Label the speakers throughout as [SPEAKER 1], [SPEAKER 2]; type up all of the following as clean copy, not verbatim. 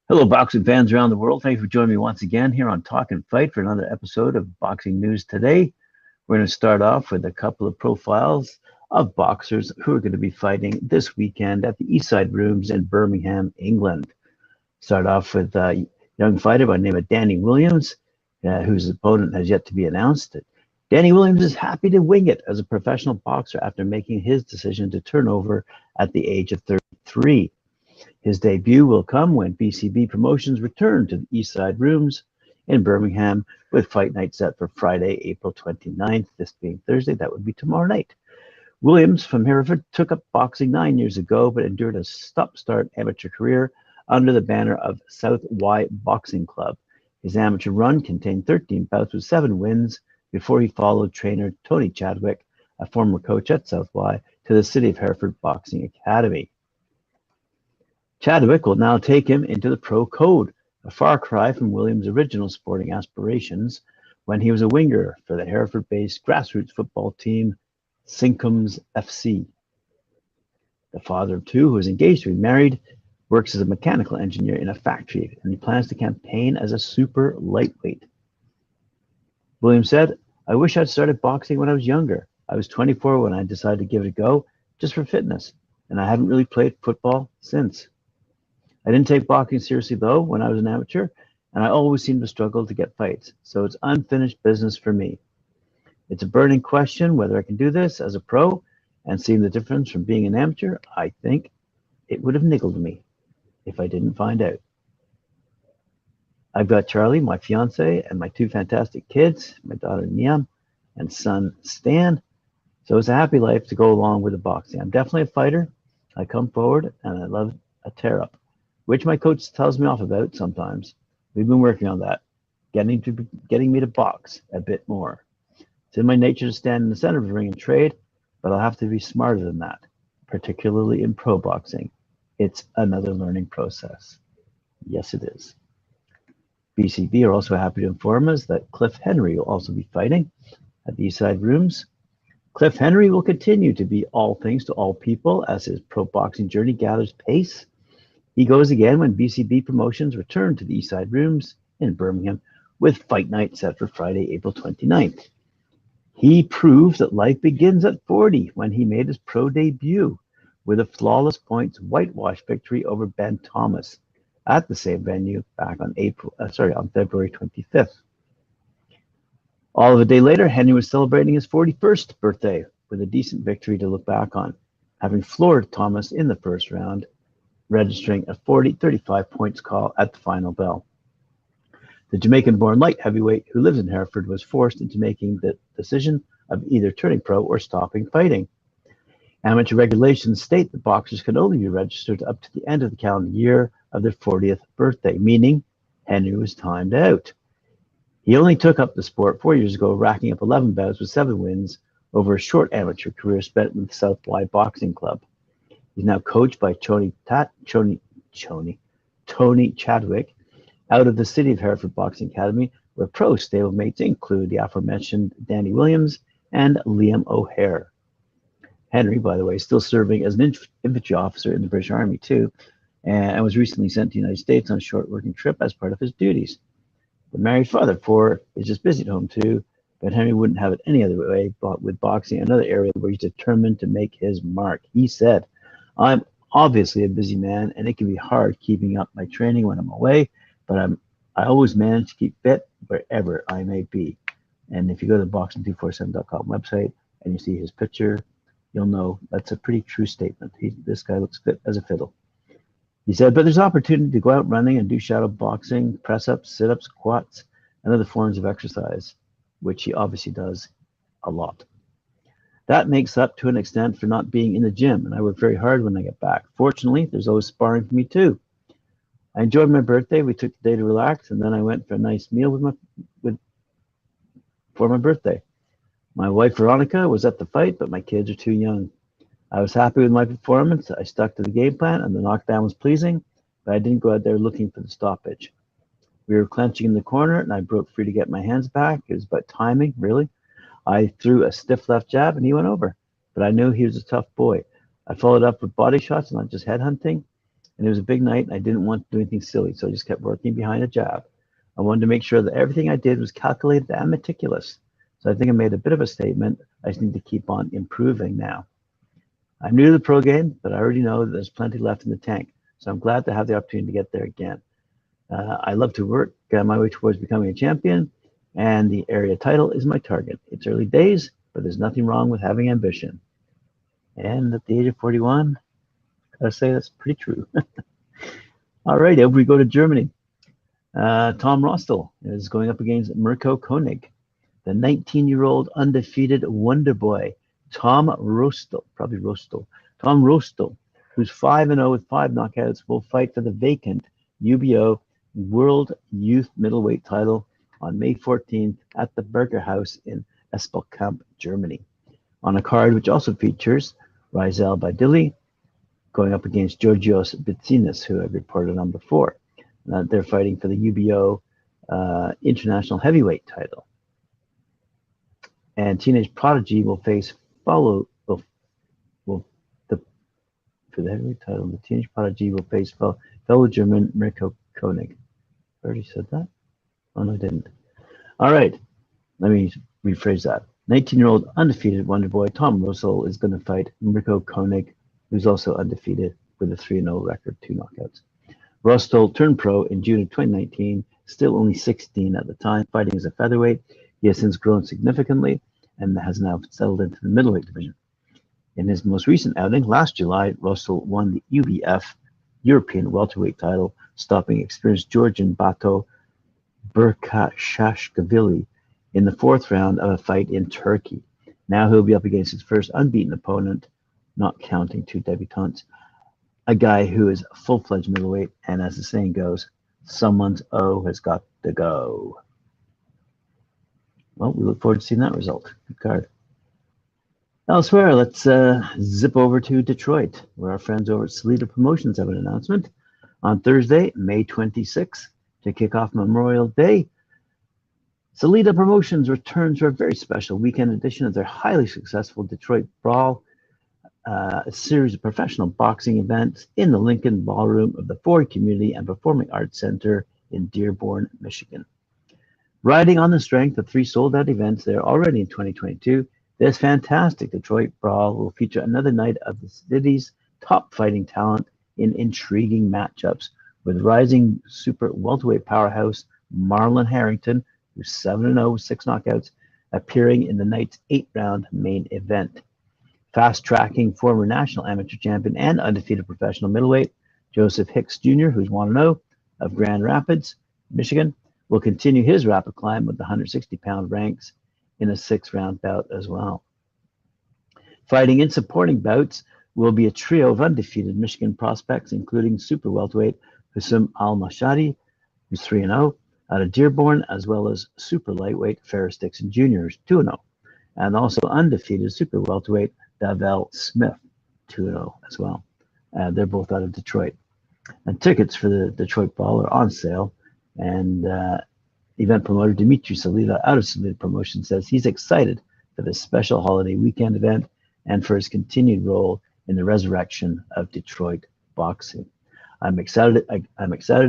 [SPEAKER 1] Hello, boxing fans around the world. Thank you for joining me once again here on Talk and Fight for another episode of Boxing News Today. We're going to start off with a couple of profiles of boxers who are going to be fighting this weekend at the Eastside Rooms in Birmingham, England. Start off with a young fighter by the name of Danny Williams, whose opponent has yet to be announced. Danny Williams is happy to wing it as a professional boxer after making his decision to turn over at the age of 33. His debut will come when BCB Promotions return to the Eastside Rooms in Birmingham with fight night set for Friday, April 29th, this being Thursday. That would be tomorrow night. Williams from Hereford took up boxing 9 years ago, but endured a stop-start amateur career under the banner of South Y Boxing Club. His amateur run contained 13 bouts with 7 wins before he followed trainer Tony Chadwick, a former coach at South Y, to the City of Hereford Boxing Academy. Chadwick will now take him into the pro code, a far cry from Williams' original sporting aspirations when he was a winger for the Hereford-based grassroots football team, Sincoms FC. The father of 2, who is engaged to be married, works as a mechanical engineer in a factory, and he plans to campaign as a super lightweight. Williams said, "I wish I'd started boxing when I was younger. I was 24 when I decided to give it a go, just for fitness, and I haven't really played football since. I didn't take boxing seriously, though, when I was an amateur, and I always seemed to struggle to get fights, so it's unfinished business for me. It's a burning question whether I can do this as a pro, and seeing the difference from being an amateur, I think it would have niggled me if I didn't find out. I've got Charlie, my fiance, and my 2 fantastic kids, my daughter Niam and son Stan, so it's a happy life to go along with the boxing. I'm definitely a fighter. I come forward, and I love a tear-up, which my coach tells me off about sometimes. We've been working on that, getting me to box a bit more. It's in my nature to stand in the center of the ring and trade, but I'll have to be smarter than that, particularly in pro boxing. It's another learning process." Yes, it is. BCB are also happy to inform us that Cliff Henry will also be fighting at the Eastside Rooms. Cliff Henry will continue to be all things to all people as his pro boxing journey gathers pace. He goes again when BCB Promotions return to the Eastside Rooms in Birmingham with fight night set for Friday, April 29th. He proved that life begins at 40 when he made his pro debut with a flawless points whitewash victory over Ben Thomas at the same venue back on February 25th. All of a day later, Henry was celebrating his 41st birthday with a decent victory to look back on, having floored Thomas in the first round, registering a 35 points call at the final bell. The Jamaican-born light heavyweight who lives in Hereford was forced into making the decision of either turning pro or stopping fighting. Amateur regulations state that boxers can only be registered up to the end of the calendar year of their 40th birthday, meaning Henry was timed out. He only took up the sport 4 years ago, racking up 11 bouts with 7 wins over a short amateur career spent with the South Y Boxing Club. He's now coached by Tony Chadwick out of the City of Hereford Boxing Academy, where pro stablemates include the aforementioned Danny Williams and Liam O'Hare. Henry, by the way, is still serving as an infantry officer in the British Army too, and was recently sent to the United States on a short working trip as part of his duties. The married father of 4 is just busy at home too, but Henry wouldn't have it any other way, but with boxing, another area where he's determined to make his mark. He said, "I'm obviously a busy man, and it can be hard keeping up my training when I'm away, but I always manage to keep fit wherever I may be." And if you go to the boxing247.com website and you see his picture, you'll know that's a pretty true statement. This guy looks fit as a fiddle. He said, but there's opportunity to go out running and do shadow boxing, press-ups, sit-ups, squats, and other forms of exercise, which he obviously does a lot. That makes up to an extent for not being in the gym, and I work very hard when I get back. Fortunately, there's always sparring for me too. I enjoyed my birthday. We took the day to relax, and then I went for a nice meal for my birthday. My wife, Veronica, was at the fight, but my kids are too young. I was happy with my performance. I stuck to the game plan, and the knockdown was pleasing, but I didn't go out there looking for the stoppage. We were clenching in the corner, and I broke free to get my hands back. It was about timing, really. I threw a stiff left jab and he went over, but I knew he was a tough boy. I followed up with body shots, not just headhunting, and it was a big night and I didn't want to do anything silly, so I just kept working behind a jab. I wanted to make sure that everything I did was calculated and meticulous. So I think I made a bit of a statement. I just need to keep on improving now. I'm new to the pro game, but I already know that there's plenty left in the tank. So I'm glad to have the opportunity to get there again. I love to work my way towards becoming a champion, and the area title is my target. It's early days, but there's nothing wrong with having ambition. And at the age of 41, I gotta say that's pretty true. All right, over we go to Germany. Tom Roestel is going up against Mirko Koenig, the 19-year-old undefeated wonder boy, Tom Roestel, who's 5-0 with 5 knockouts, will fight for the vacant UBO World Youth Middleweight title on May 14th at the Burger House in Espelkamp, Germany. On a card which also features Roestel Badili going up against Georgios Bitsinas, who I've reported on before. They're fighting for the UBO International Heavyweight title. And Teenage Prodigy will face for the heavyweight title. The Teenage Prodigy will face fellow German Mirko Koenig. I already said that? Oh, no, I didn't. All right, let me rephrase that. 19-year-old undefeated wonder boy Tom Roestel is going to fight Mirko Koenig, who's also undefeated with a 3-0 record, 2 knockouts. Roestel turned pro in June of 2019, still only 16 at the time, fighting as a featherweight. He has since grown significantly and has now settled into the middleweight division. In his most recent outing, last July, Roestel won the UBF European welterweight title, stopping experienced Georgian Bato Berkashashvili in the 4th round of a fight in Turkey. Now he'll be up against his first unbeaten opponent, not counting 2 debutantes, a guy who is full-fledged middleweight, and as the saying goes, someone's O has got to go. Well, we look forward to seeing that result. Good card. Elsewhere, let's zip over to Detroit, where our friends over at Salita Promotions have an announcement. On Thursday, May 26th, to kick off Memorial Day, Salita Promotions returns for a very special weekend edition of their highly successful Detroit Brawl, a series of professional boxing events in the Lincoln Ballroom of the Ford Community and Performing Arts Center in Dearborn, Michigan. Riding on the strength of 3 sold-out events there already in 2022, this fantastic Detroit Brawl will feature another night of the city's top fighting talent in intriguing matchups, with rising super welterweight powerhouse Marlon Harrington, who's 7-0 with 6 knockouts, appearing in the night's 8-round main event. Fast-tracking former national amateur champion and undefeated professional middleweight Joseph Hicks Jr., who's 1-0 of Grand Rapids, Michigan, will continue his rapid climb with the 160-pound ranks in a 6-round bout as well. Fighting in supporting bouts will be a trio of undefeated Michigan prospects, including super welterweight Husam Mashhadi, who's 3-0 out of Dearborn, as well as super lightweight Ferris Dixon Jr., who's 2-0, and also undefeated super welterweight David Smith, 2-0 as well. They're both out of Detroit. And tickets for the Detroit Brawl are on sale, and event promoter Dimitri Salita out of Salita Promotions says he's excited for this special holiday weekend event and for his continued role in the resurrection of Detroit boxing. I'm excited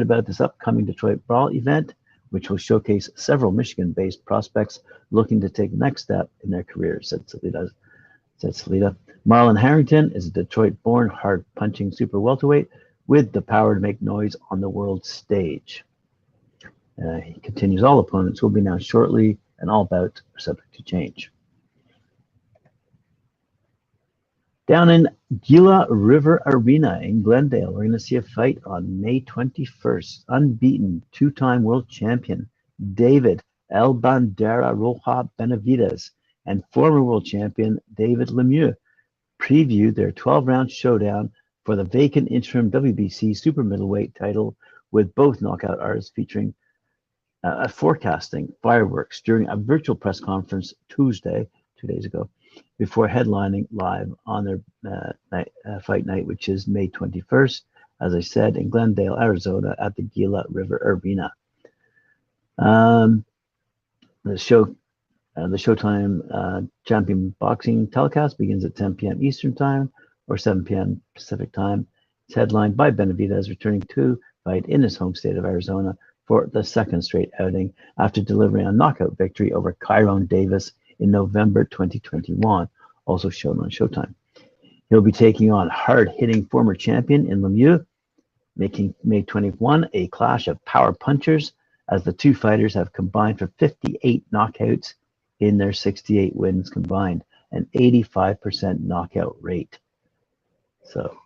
[SPEAKER 1] about this upcoming Detroit Brawl event, which will showcase several Michigan-based prospects looking to take the next step in their careers, said Salita. Marlon Harrington is a Detroit-born, hard-punching super welterweight with the power to make noise on the world stage. He continues, all opponents will be announced shortly, and all bouts are subject to change. Down in Gila River Arena in Glendale, we're going to see a fight on May 21st. Unbeaten 2-time world champion David El Bandera Roja Benavidez and former world champion David Lemieux previewed their 12-round showdown for the vacant interim WBC super middleweight title, with both knockout artists featuring forecasting fireworks during a virtual press conference Tuesday, 2 days ago, before headlining live on their fight night, which is May 21st, as I said, in Glendale, Arizona, at the Gila River Arena. The show The Showtime Champion Boxing telecast begins at 10 p.m. Eastern Time or 7 p.m. Pacific Time. It's headlined by Benavidez returning to fight in his home state of Arizona for the second straight outing after delivering a knockout victory over Kyron Davis in November 2021, also shown on Showtime. He'll be taking on hard-hitting former champion in Lemieux, making May 21 a clash of power punchers as the two fighters have combined for 58 knockouts in their 68 wins combined, an 85% knockout rate. So,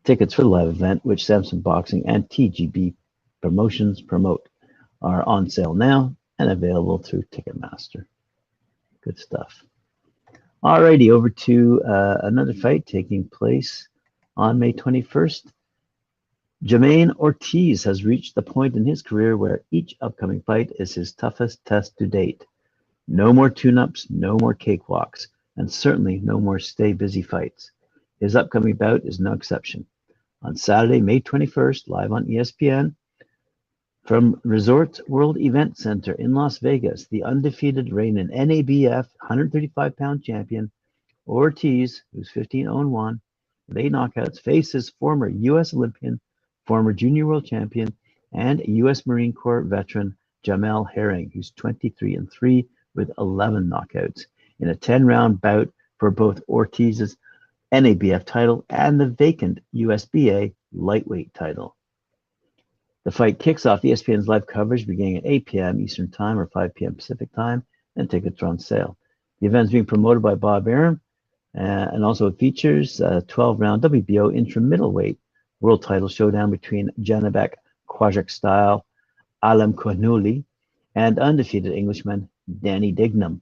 [SPEAKER 1] tickets for the live event, which Samson Boxing and TGB Promotions promote, are on sale now and available through Ticketmaster. Good stuff. Alrighty, over to another fight taking place on May 21st. Jermaine Ortiz has reached the point in his career where each upcoming fight is his toughest test to date. No more tune-ups, no more cakewalks, and certainly no more stay-busy fights. His upcoming bout is no exception. On Saturday, May 21st, live on ESPN, from Resorts World Event Center in Las Vegas, the undefeated reigning NABF 135-pound champion, Ortiz, who's 15-0-1, with 8 knockouts, faces former U.S. Olympian, former junior world champion, and U.S. Marine Corps veteran Jamel Herring, who's 23-3 with 11 knockouts, in a 10-round bout for both Ortiz's NABF title and the vacant USBA lightweight title. The fight kicks off ESPN's live coverage beginning at 8 p.m. Eastern Time or 5 p.m. Pacific Time, and tickets are on sale. The event is being promoted by Bob Arum, and also it features a 12-round WBO intra-middleweight world title showdown between Janabek Kwajak-style Alam Kohnuli and undefeated Englishman Danny Dignam.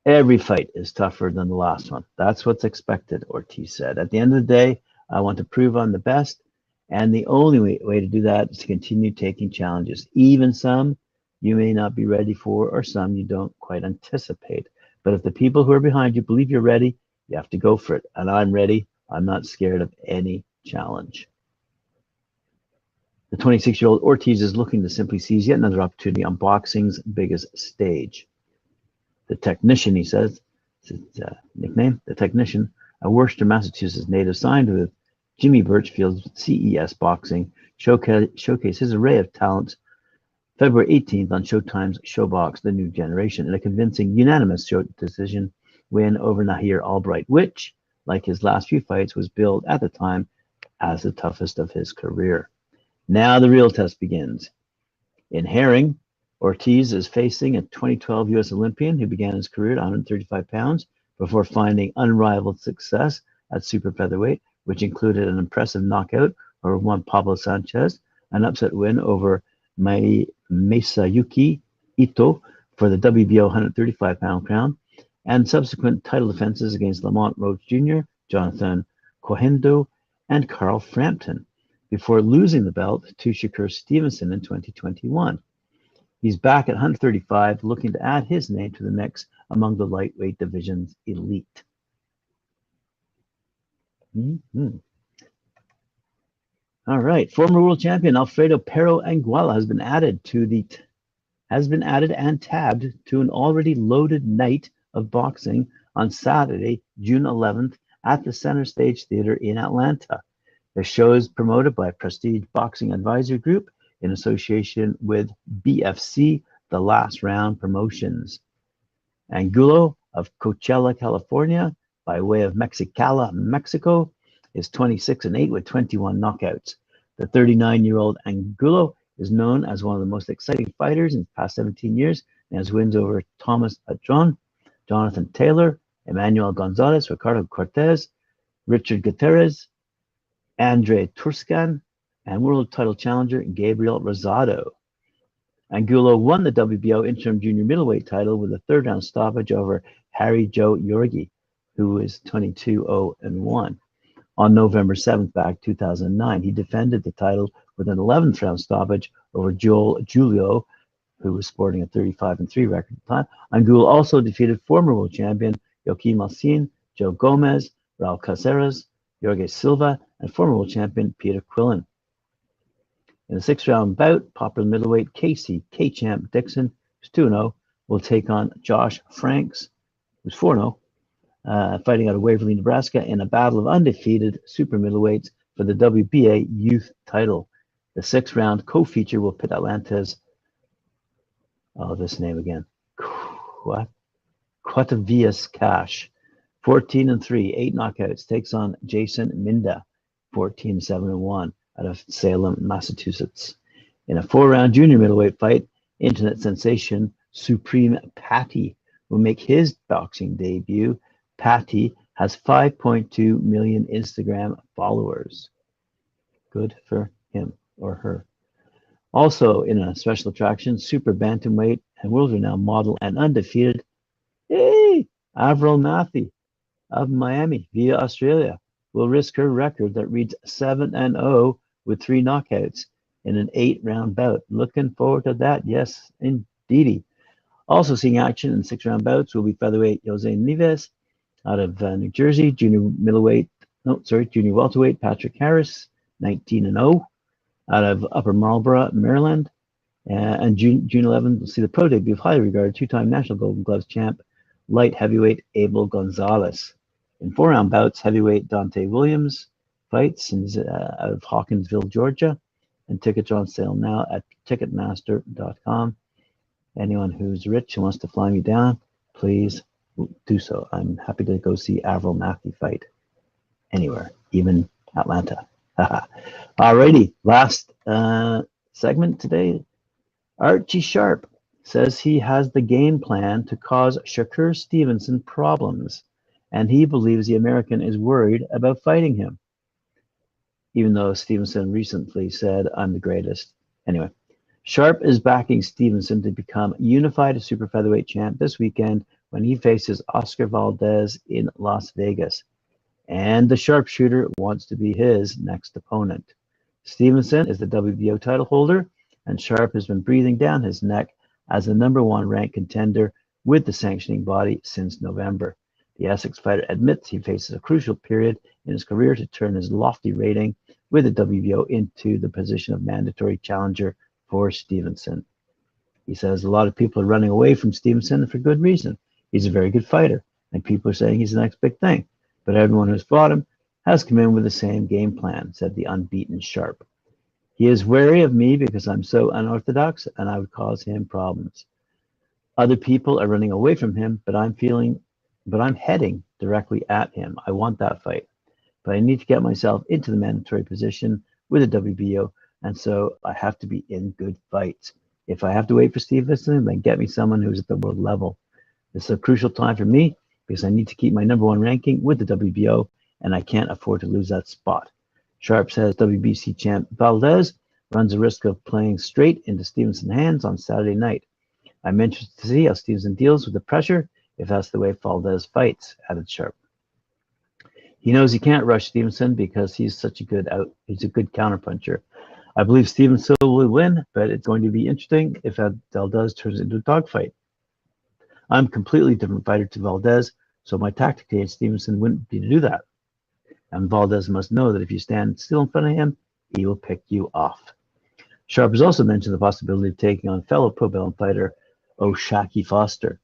[SPEAKER 1] Every fight is tougher than the last one. That's what's expected, Ortiz said. At the end of the day, I want to prove I'm the best, and the only way to do that is to continue taking challenges, even some you may not be ready for or some you don't quite anticipate. But if the people who are behind you believe you're ready, you have to go for it. And I'm ready. I'm not scared of any challenge. The 26-year-old Ortiz is looking to simply seize yet another opportunity on boxing's biggest stage. The Technician, he says, his nickname, the Technician, a Worcester, Massachusetts native, signed with Jimmy Birchfield's CES Boxing, showcase his array of talents February 18th on Showtime's Showbox, The New Generation, in a convincing unanimous decision win over Nahir Albright, which, like his last few fights, was billed at the time as the toughest of his career. Now the real test begins. In Herring, Ortiz is facing a 2012 U.S. Olympian who began his career at 135 pounds before finding unrivaled success at super featherweight, which included an impressive knockout over Juan Pablo Sanchez, an upset win over Masayuki Ito for the WBO 135-pound crown, and subsequent title defenses against Lamont Roach Jr., Jonathan Cohendo, and Carl Frampton, before losing the belt to Shakur Stevenson in 2021. He's back at 135, looking to add his name to the mix among the lightweight division's elite. All right, former world champion Alfredo Pero Anguilla has been added and tabbed to an already loaded night of boxing on Saturday, June 11th, at the Center Stage Theater in Atlanta. The show is promoted by Prestige Boxing Advisory Group in association with BFC, The Last Round Promotions. Angulo of Coachella, California, by way of Mexicali, Mexico, is 26-8 with 21 knockouts. The 39-year-old Angulo is known as one of the most exciting fighters in the past 17 years and has wins over Thomas Adron, Jonathan Taylor, Emmanuel Gonzalez, Ricardo Cortez, Richard Gutierrez, Andre Turscan, and world title challenger Gabriel Rosado. Angulo won the WBO interim junior middleweight title with a third-round stoppage over Harry Joe Yorgi, who is 22-0-1. On November 7th, back 2009, he defended the title with an 11th round stoppage over Joel Julio, who was sporting a 35-3 record at the time. Angulo also defeated former world champion Joaquin Malcin, Joe Gomez, Raul Caceres, Jorge Silva, and former world champion Peter Quillen. In the 6th round bout, popular middleweight Casey K-Champ Dixon, who's 2-0, will take on Josh Franks, who's 4-0, fighting out of Waverly, Nebraska, in a battle of undefeated super middleweights for the WBA youth title. The 6th-round co-feature will pit Atlanta's, this name again, Quatavius Cash, 14-3, 8 knockouts, takes on Jason Minda, 14-7-1, out of Salem, Massachusetts. In a 4-round junior middleweight fight, internet sensation Supreme Patty will make his boxing debut. Patty has 5.2 million Instagram followers. Good for him or her. Also in a special attraction, super bantamweight and world-renowned model and undefeated, Avril Mathie of Miami via Australia will risk her record that reads 7-0 with 3 knockouts in an 8-round bout. Looking forward to that. Yes, indeedy. Also seeing action in 6-round bouts will be featherweight Jose Neves out of New Jersey, junior welterweight Patrick Harris, 19-0, out of Upper Marlborough, Maryland. And June 11th, we'll see the pro debut of highly regarded 2-time National Golden Gloves champ, light heavyweight Abel Gonzalez. In 4-round bouts, heavyweight Dante Williams fights out of Hawkinsville, Georgia. And tickets are on sale now at Ticketmaster.com. Anyone who's rich and wants to fly me down, please do so. I'm happy to go see Avril Mathie fight anywhere, even Atlanta. Alrighty, last segment today. Archie Sharp says he has the game plan to cause Shakur Stevenson problems, and he believes the American is worried about fighting him, even though Stevenson recently said, "I'm the greatest." Anyway, Sharp is backing Stevenson to become unified super featherweight champ this weekend when he faces Oscar Valdez in Las Vegas. And the sharpshooter wants to be his next opponent. Stevenson is the WBO title holder, and Sharp has been breathing down his neck as the #1 ranked contender with the sanctioning body since November. The Essex fighter admits he faces a crucial period in his career to turn his lofty rating with the WBO into the position of mandatory challenger for Stevenson. He says a lot of people are running away from Stevenson for good reason. He's a very good fighter, and people are saying he's the next big thing. But everyone who's fought him has come in with the same game plan, said the unbeaten Sharp. He is wary of me because I'm so unorthodox and I would cause him problems. Other people are running away from him, but I'm heading directly at him. I want that fight, but I need to get myself into the mandatory position with the WBO, and so I have to be in good fights. If I have to wait for Stevenson, then get me someone who's at the world level. This is a crucial time for me because I need to keep my #1 ranking with the WBO, and I can't afford to lose that spot. Sharp says WBC champ Valdez runs the risk of playing straight into Stevenson's hands on Saturday night. I'm interested to see how Stevenson deals with the pressure if that's the way Valdez fights, added Sharp. He knows he can't rush Stevenson because he's a good counterpuncher. I believe Stevenson will win, but it's going to be interesting if Valdez turns into a dogfight. I'm a completely different fighter to Valdez, so my tactic against Stevenson wouldn't be to do that. And Valdez must know that if you stand still in front of him, he will pick you off. Sharp has also mentioned the possibility of taking on fellow pro-bellum fighter O'Shaki Foster,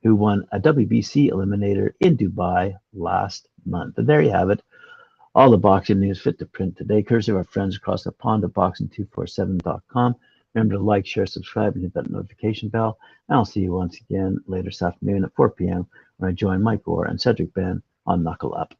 [SPEAKER 1] who won a WBC eliminator in Dubai last month. And there you have it. All the boxing news fit to print today, courtesy of our friends across the pond at boxing247.com. Remember to like, share, subscribe, and hit that notification bell. And I'll see you once again later this afternoon at 4 p.m. when I join Mike Orr and Cedric Ben on Knuckle Up.